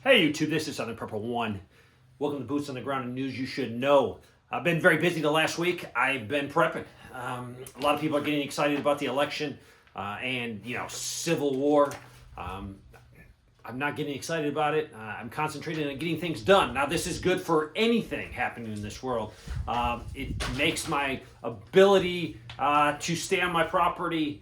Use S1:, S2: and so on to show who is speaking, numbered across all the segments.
S1: Hey YouTube, this is Southern Purple One. Welcome to Boots on the Ground and news you should know. I've been very busy the last week. I've been prepping. A lot of people are getting excited about the election and civil war. I'm not getting excited about it. I'm concentrating on getting things done. Now this is good for anything happening in this world. It makes my ability to stay on my property.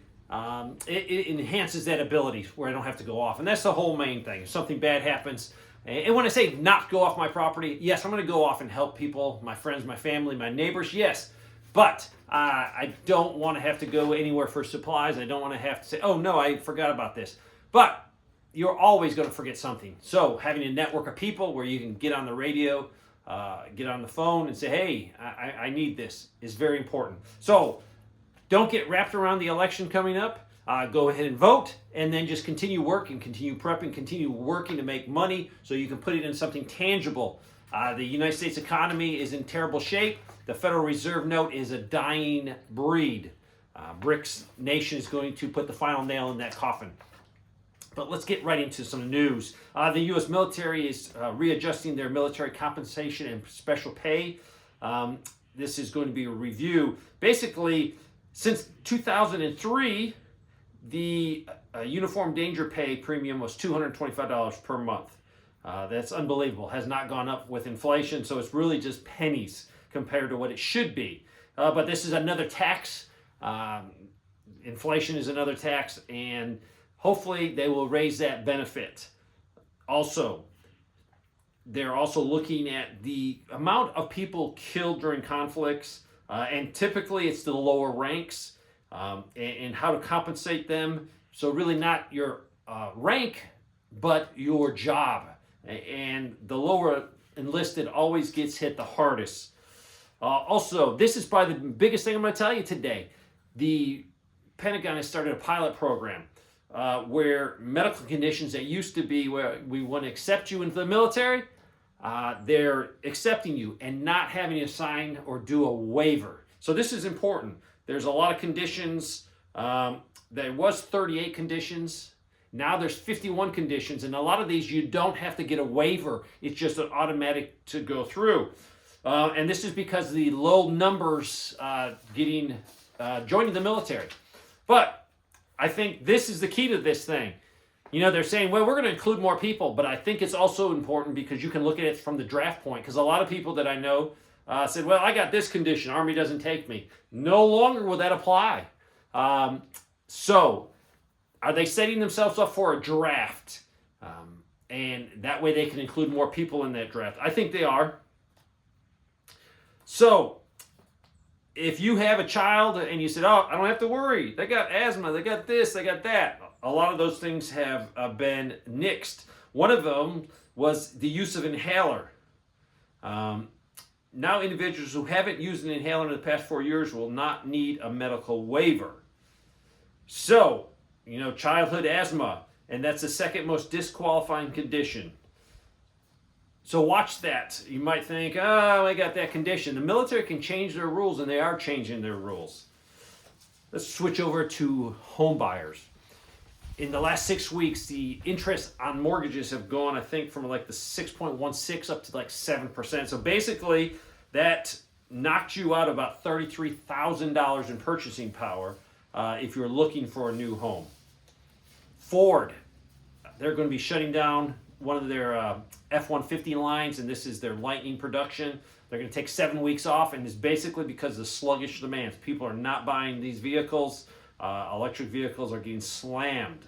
S1: It enhances that ability where I don't have to go off. And that's the whole main thing. If something bad happens, and when I say not go off my property, yes, I'm going to go off and help people, my friends, my family, my neighbors, yes. But I don't want to have to go anywhere for supplies. I don't want to have to say, oh no, I forgot about this. But you're always going to forget something. So having a network of people where you can get on the radio, get on the phone and say, hey, I need this is very important. So don't get wrapped around the election coming up. Go ahead and vote, and then just continue working, continue prepping, continue working to make money so you can put it in something tangible. The United States economy is in terrible shape. The Federal Reserve note is a dying breed. BRICS nation is going to put the final nail in that coffin. But let's get right into some news. The U.S. military is readjusting their military compensation and special pay. This is going to be a review. Basically, since 2003, the uniform danger pay premium was $225 per month. That's unbelievable. Has not gone up with inflation, so it's really just pennies compared to what it should be. But this is another tax. Inflation is another tax, and hopefully they will raise that benefit. Also, they're also looking at the amount of people killed during conflicts. And typically it's the lower ranks and how to compensate them. So really not your rank, but your job. And the lower enlisted always gets hit the hardest. Also, this is probably the biggest thing I'm going to tell you today. The Pentagon has started a pilot program where medical conditions that used to be where we want to accept you into the military, they're accepting you and not having to sign or do a waiver. So this is important. There's a lot of conditions. There was 38 conditions. Now there's 51 conditions. And a lot of these you don't have to get a waiver. It's just an automatic to go through. And this is because of the low numbers joining the military. But I think this is the key to this thing. They're saying, well, we're going to include more people, but I think it's also important because you can look at it from the draft point. Because a lot of people that I know said, well, I got this condition, Army doesn't take me. No longer will that apply. So are they setting themselves up for a draft? And that way they can include more people in that draft. I think they are. So if you have a child and you said, oh, I don't have to worry. They got asthma, they got this, they got that. A lot of those things have been nixed. One of them was the use of inhaler. Now individuals who haven't used an inhaler in the past 4 years will not need a medical waiver. So, childhood asthma, and that's the second most disqualifying condition. So watch that. You might think, oh, I got that condition. The military can change their rules, and they are changing their rules. Let's switch over to home buyers. In the last 6 weeks, the interest on mortgages have gone, I think, from like the 6.16 up to like 7%. So basically, that knocked you out about $33,000 in purchasing power if you're looking for a new home. Ford, they're going to be shutting down one of their F-150 lines, and this is their Lightning production. They're going to take 7 weeks off, and it's basically because of sluggish demands. People are not buying these vehicles. Electric vehicles are getting slammed.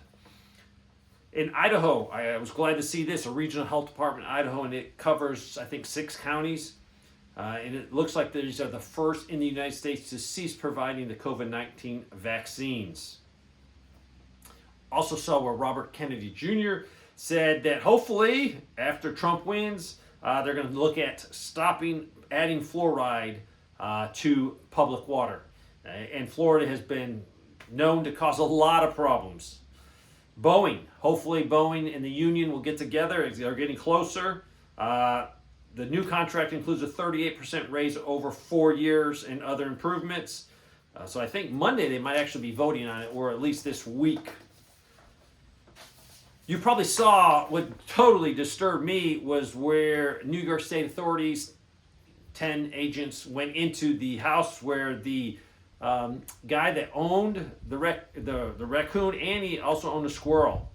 S1: In Idaho, I was glad to see this, a regional health department in Idaho, and it covers, I think, 6 counties. And it looks like these are the first in the United States to cease providing the COVID-19 vaccines. Also saw where Robert Kennedy Jr. said that hopefully, after Trump wins, they're going to look at adding fluoride to public water. And Florida has been known to cause a lot of problems. Hopefully Boeing and the union will get together as they're getting closer. The new contract includes a 38% raise over 4 years and other improvements. So I think Monday they might actually be voting on it, or at least this week. You probably saw what totally disturbed me was where New York State authorities, 10 agents, went into the house where the guy that owned the raccoon, and he also owned a squirrel.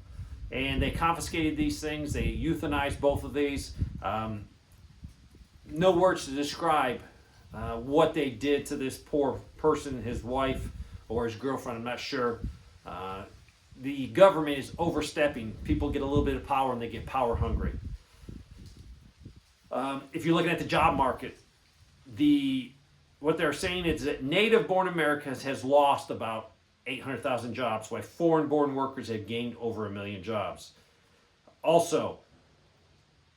S1: And they confiscated these things. They euthanized both of these. No words to describe what they did to this poor person, his wife or his girlfriend, I'm not sure. The government is overstepping. People get a little bit of power and they get power hungry. If you're looking at the job market, what they're saying is that native-born Americans has lost about 800,000 jobs, while foreign-born workers have gained over 1 million jobs. Also,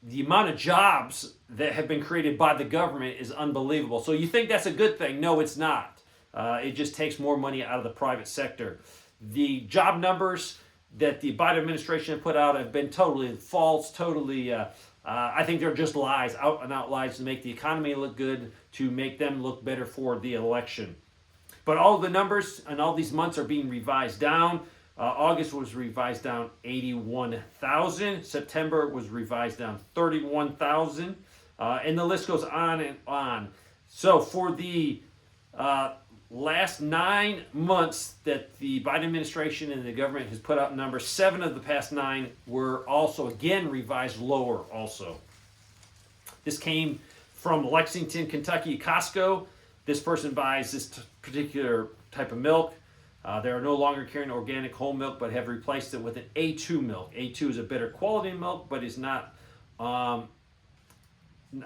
S1: the amount of jobs that have been created by the government is unbelievable. So you think that's a good thing? No, it's not. It just takes more money out of the private sector. The job numbers that the Biden administration put out have been totally false, totally, I think they're just lies, out and out lies to make the economy look good, to make them look better for the election. But all the numbers and all these months are being revised down. August was revised down 81,000. September was revised down 31,000. And the list goes on and on. So for the last 9 months that the Biden administration and the government has put out numbers, 7 of the past 9 were also again revised lower also. This came from Lexington, Kentucky, Costco. This person buys this particular type of milk. They are no longer carrying organic whole milk, but have replaced it with an A2 milk. A2 is a better quality milk, but is not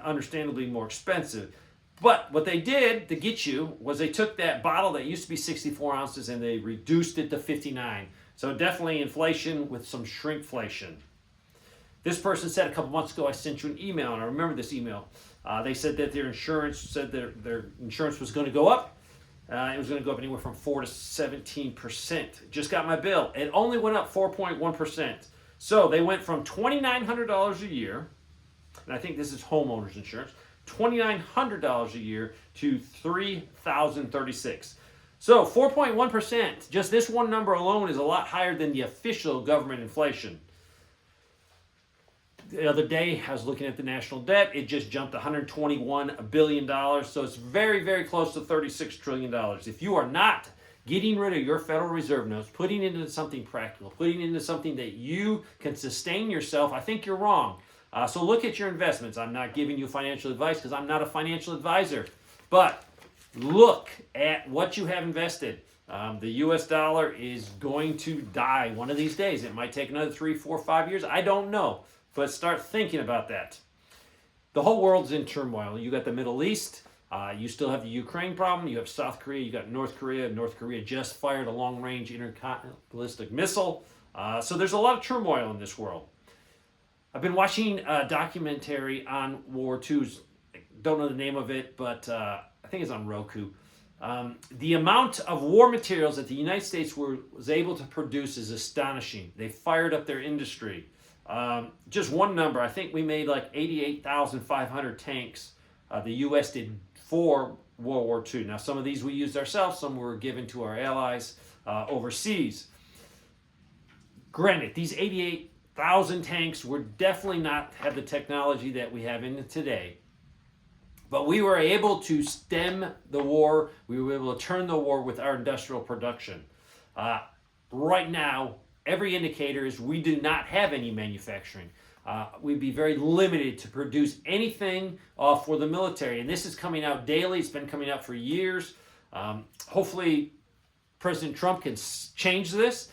S1: understandably more expensive. But what they did to get you was they took that bottle that used to be 64 ounces and they reduced it to 59. So definitely inflation with some shrinkflation. This person said a couple months ago, I sent you an email, and I remember this email. They said that their insurance was going to go up. It was going to go up anywhere from 4 to 17%. Just got my bill. It only went up 4.1%. So they went from $2,900 a year, and I think this is homeowners insurance, $2,900 a year to $3,036. So 4.1%, just this one number alone is a lot higher than the official government inflation. The other day, I was looking at the national debt. It just jumped $121 billion. So it's very, very close to $36 trillion. If you are not getting rid of your Federal Reserve notes, putting it into something practical, putting it into something that you can sustain yourself, I think you're wrong. So look at your investments. I'm not giving you financial advice because I'm not a financial advisor. But look at what you have invested. The U.S. dollar is going to die one of these days. It might take another 3, 4, 5 years. I don't know. But start thinking about that. The whole world's in turmoil. You got the Middle East. You still have the Ukraine problem. You have South Korea. You got North Korea. North Korea just fired a long-range intercontinental ballistic missile. So there's a lot of turmoil in this world. I've been watching a documentary on World War II. Don't know the name of it, but I think it's on Roku. The amount of war materials that the United States was able to produce is astonishing. They fired up their industry. Just one number, I think we made like 88,500 tanks. The U.S. did for World War II. Now, some of these we used ourselves, some were given to our allies overseas. Granted, these 88,000 tanks were definitely not have the technology that we have in today. But we were able to stem the war. We were able to turn the war with our industrial production. Right now, every indicator is we do not have any manufacturing. We'd be very limited to produce anything for the military. And this is coming out daily. It's been coming out for years. Hopefully, President Trump can change this.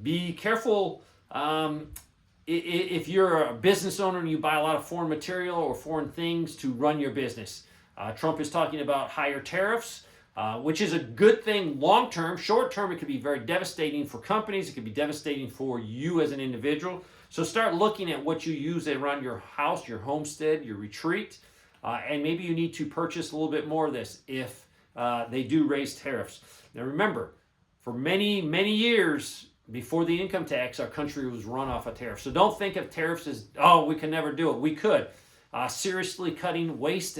S1: Be careful if you're a business owner and you buy a lot of foreign material or foreign things to run your business. Trump is talking about higher tariffs. Which is a good thing long term. Short term, it could be very devastating for companies. It could be devastating for you as an individual. So start looking at what you use around your house, your homestead, your retreat, and maybe you need to purchase a little bit more of this if they do raise tariffs. Now remember, for many, many years before the income tax, our country was run off of tariffs. So don't think of tariffs as, oh, we can never do it. We could. Seriously cutting waste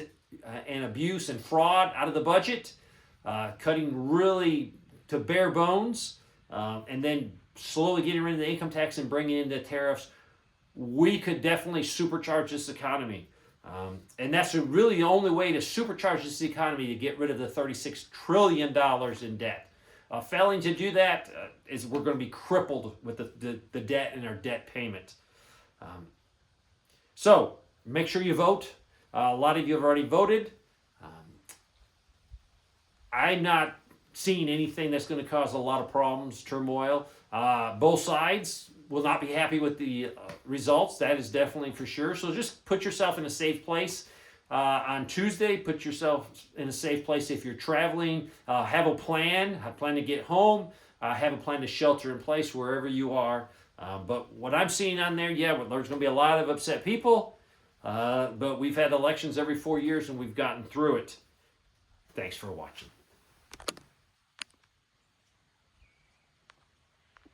S1: and abuse and fraud out of the budget. Cutting really to bare bones, and then slowly getting rid of the income tax and bringing in the tariffs, we could definitely supercharge this economy. And that's really the only way to supercharge this economy, to get rid of the $36 trillion in debt. Failing to do that is we're going to be crippled with the debt and our debt payment. So make sure you vote. A lot of you have already voted. I'm not seeing anything that's going to cause a lot of problems, turmoil. Both sides will not be happy with the results. That is definitely for sure. So just put yourself in a safe place. On Tuesday, put yourself in a safe place if you're traveling. Have a plan. Plan to get home. Have a plan to shelter in place wherever you are. But what I'm seeing on there, yeah, there's going to be a lot of upset people. But we've had elections every 4 years and we've gotten through it. Thanks for watching.